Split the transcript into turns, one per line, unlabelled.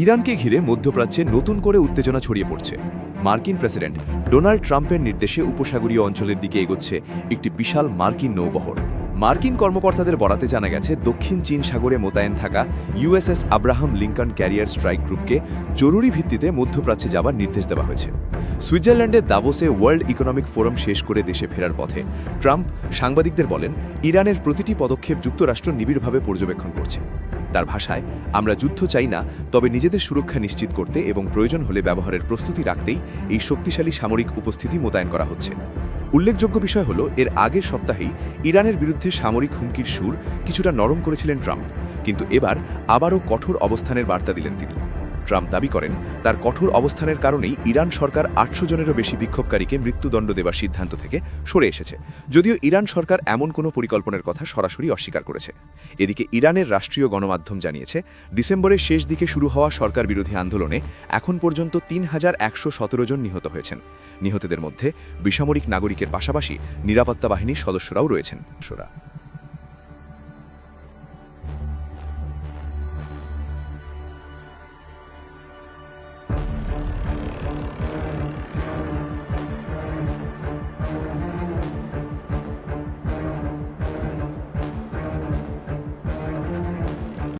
ইরানকে ঘিরে মধ্যপ্রাচ্যে নতুন করে উত্তেজনা ছড়িয়ে পড়ছে। মার্কিন প্রেসিডেন্ট ডোনাল্ড ট্রাম্পের নির্দেশে উপসাগরীয় অঞ্চলের দিকে এগোচ্ছে একটি বিশাল মার্কিন নৌবহর। মার্কিন কর্মকর্তাদের বরাতে জানা গেছে, দক্ষিণ চীন সাগরে মোতায়েন থাকা USS Abraham Lincoln career strike গ্রুপকে জরুরি ভিত্তিতে মধ্যপ্রাচ্যে যাবার নির্দেশ দেওয়া হয়েছে। সুইজারল্যান্ডের দাভোসে ওয়ার্ল্ড ইকোনমিক ফোরাম শেষ করে দেশে ফেরার পথে ট্রাম্প সাংবাদিকদের বলেন, ইরানের প্রতিটি পদক্ষেপ যুক্তরাষ্ট্র নিবিড়ভাবে পর্যবেক্ষণ করছে। তার ভাষায়, আমরা যুদ্ধ চাই না, তবে নিজেদের সুরক্ষা নিশ্চিত করতে এবং প্রয়োজন হলে ব্যবহারের প্রস্তুতি রাখতেই এই শক্তিশালী সামরিক উপস্থিতি মোতায়েন করা হচ্ছে। উল্লেখযোগ্য বিষয় হল, এর আগের সপ্তাহেই ইরানের বিরুদ্ধে সামরিক হুমকির সুর কিছুটা নরম করেছিলেন ট্রাম্প, কিন্তু এবার আবারও কঠোর অবস্থানের বার্তা দিলেন তিনি। ট্রাম্প দাবি করেন, তার কঠোর অবস্থানের কারণেই ইরান সরকার ৮০০ জনেরও বেশি বিক্ষোভকারীকে মৃত্যুদণ্ড দেবার সিদ্ধান্ত থেকে সরে এসেছে, যদিও ইরান সরকার এমন কোনো পরিকল্পনার কথা সরাসরি অস্বীকার করেছে। এদিকে ইরানের রাষ্ট্রীয় গণমাধ্যম জানিয়েছে, ডিসেম্বরের শেষ দিকে শুরু হওয়া সরকার বিরোধী আন্দোলনে এখন পর্যন্ত ৩,১১৭ জন নিহত হয়েছেন। নিহতদের মধ্যে বেসামরিক নাগরিকের পাশাপাশি নিরাপত্তা বাহিনীর সদস্যরাও রয়েছেন।